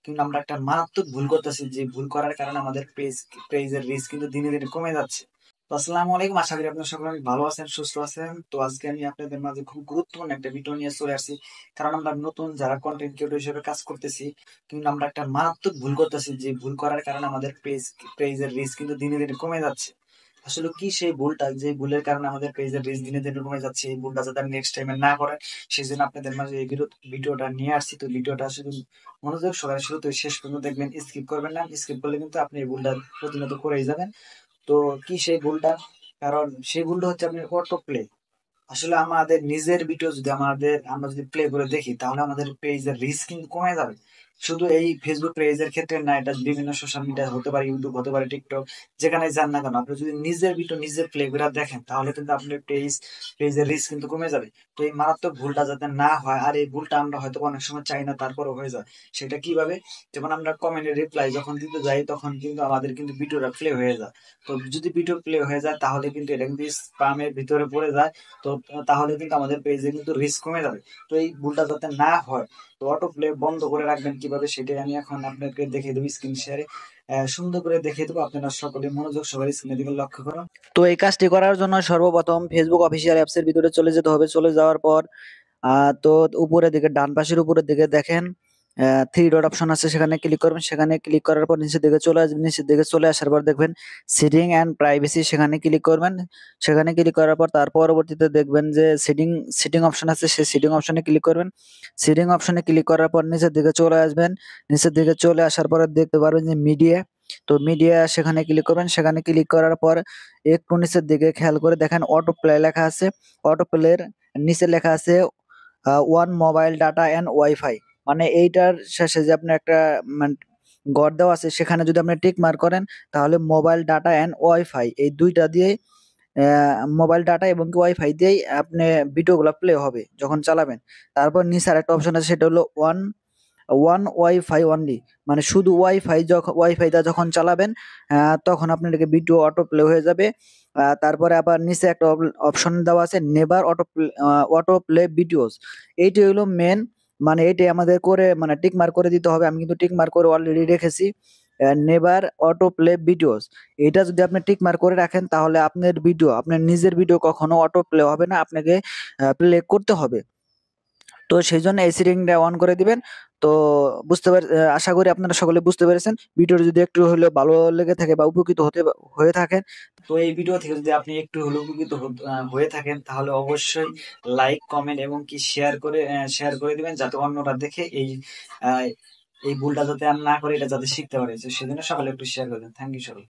কিন্তু আমরা একটা মারাত্মক ভুল করতেছি, যে ভুল করার কারণে আমাদের পেজের রিচ কিন্তু দিনে দিনে কমে যাচ্ছে। তো আসসালামু আলাইকুম, আশা করি আপনার সকলে অনেক ভালো আছেন, সুস্থ আছেন। তো আজকে আমি আপনাদের মাঝে খুব গুরুত্বপূর্ণ একটা ভিডিও নিয়ে চলে আসছি। কারণ আমরা নতুন যারা কন্টেন্ট ক্রিয়েটর হিসেবে কাজ করতেছি, কিন্তু আমরা একটা মারাত্মক ভুল করতেছি, যে ভুল করার কারণে আমাদের পেজের রিচ কিন্তু দিনে দিনে কমে যাচ্ছে। আসলে কি সেই ভুলটা, যে ভুলের কারণে আমাদের পেজের রিচ দিনে দিনে কমে যাচ্ছে, এই ভুলটা যাতে নেক্সট টাইমে না করেন, সেই জন্য আপনাদের মাঝে এই ভিডিওটা নিয়ে আসছি। তো ভিডিওটা শুধু মনোযোগ সহকারে শুরু থেকে শেষ পর্যন্ত দেখবেন, স্কিপ করবেন না। স্কিপ করলে কিন্তু আপনি এই ভুলটা প্রতিনিয়ত করেই যাবেন। তো কি সেই ভুলটা? কারণ সেই ভুলটা হচ্ছে আপনার অটো প্লে। আসলে আমাদের নিজের ভিডিও যদি আমরা যদি প্লে করে দেখি, তাহলে আমাদের পেজের রিচ কিন্তু কমে যাবে। শুধু এই ফেসবুক পেজের ক্ষেত্রে না, এটা বিভিন্ন সোশ্যাল মিডিয়া হতে পারে, ইউটিউব হতে পারে, টিকটক, যেখানে যান না কেন, আপনি যদি নিজের ভিডিও নিজে প্লে করে দেখেন, তাহলে কিন্তু আপনার পেজের রিচ কিন্তু কমে যাবে। তো এই মারাত্মক ভুলটা যাতে না হয়, আর এই ভুলটা আমরা হয়তো অনেক সময় চাই না, তারপরও হয়ে যায়। সেটা কিভাবে? যেমন আমরা কমেন্টের রিপ্লাই যখন দিতে যাই, তখন কিন্তু আমাদের কিন্তু ভিডিওটা প্লে হয়ে যায়। তো যদি ভিডিও প্লে হয়ে যায়, তাহলে কিন্তু এটা কিন্তু স্প্যামের ভিতরে পড়ে যায়। তো তাহলে কিন্তু আমাদের পেজে কিন্তু রিস্ক কমে যাবে। তো এই ভুলটা যাতে না হয়, তো অটো প্লে বন্ধ করে রাখবেন কিভাবে, সেটাই আমি এখন আপনাকে দেখিয়ে দেবো স্ক্রিন শেয়ারে। সুন্দর করে দেখিয়ে দেবো, আপনারা সকলে মনোযোগ সহকারে স্ক্রিনের দিকে লক্ষ্য করুন। তো এই কাজটি করার জন্য সর্বপ্রথম ফেসবুক অফিসিয়াল অ্যাপস এর ভিতরে চলে যেতে হবে। চলে যাওয়ার পর তো উপরের দিকে, ডান পাশের উপরের দিকে দেখেন থ্রি ডট অপশন আছে, সেখানে ক্লিক করবেন। সেখানে ক্লিক করার পর নিচের দিকে চলে আসবেন। নিচের দিকে চলে আসার পর দেখবেন সেটিং অ্যান্ড প্রাইভেসি, সেখানে ক্লিক করবেন। সেখানে ক্লিক করার পর তার পরবর্তীতে দেখবেন যে সেটিং অপশন আছে, সেই সেটিং অপশনে ক্লিক করবেন। সেটিং অপশনে ক্লিক করার পর নিচের দিকে চলে আসবেন। নিচের দিকে চলে আসার পরে দেখতে পারবেন যে মিডিয়া। তো মিডিয়া সেখানে ক্লিক করবেন। সেখানে ক্লিক করার পর একটু নিচের দিকে খেয়াল করে দেখেন অটো প্লে লেখা আছে। অটো প্লের নিচে লেখা আছে one mobile data and wifi. মানে এইটার শেষে যে আপনার একটা মানে ঘর দেওয়া আছে, সেখানে যদি আপনি টিক মার্ক করেন, তাহলে মোবাইল ডাটা অ্যান্ড ওয়াইফাই এই দুইটা দিয়ে মোবাইল ডাটা এবং কি ওয়াইফাই দিয়েই আপনি ভিডিওগুলো প্লে হবে যখন চালাবেন। তারপর নিচে আরেকটা অপশন আছে, সেটা হলো ওয়ান ওয়ান ওয়াইফাই অনলি। মানে শুধু ওয়াইফাইটা যখন চালাবেন, তখন আপনার ভিডিও অটো প্লে হয়ে যাবে। তারপরে আবার নিচে একটা অপশন দেওয়া আছে, নেভার অটো প্লে ভিডিওস। এইটি হলো মেন, মানে এইটাই আমাদের করে মানে টিক মার্ক করে দিতে হবে। আমি কিন্তু টিক মার্ক করে অলরেডি রেখেছি, নেভার অটো প্লে ভিডিওস। এটা যদি আপনি টিক মার্ক করে রাখেন, তাহলে আপনার নিজের ভিডিও কখনো অটো প্লে হবে না, আপনাকে প্লে করতে হবে। তো সেই জন্য এই সেটিংটা অন করে দিবেন। তো আশা করি আপনারা সকলে বুঝতে পেরেছেন। ভিডিওটা যদি একটু হলেও ভালো লেগে থাকে বা উপকৃত হয়ে থাকেন, তো এই ভিডিও থেকে যদি আপনি একটু হলেও উপকৃত হয়ে থাকেন, তাহলে অবশ্যই লাইক, কমেন্ট এবং কি শেয়ার করে দিবেন, যাতে অন্যরা দেখে আহ, এই ভুলটা যাতে আর না করে, এটা যাতে শিখতে পারে। তো সেজন্য সকলে একটু শেয়ার করে দেন। থ্যাংক ইউ সকল।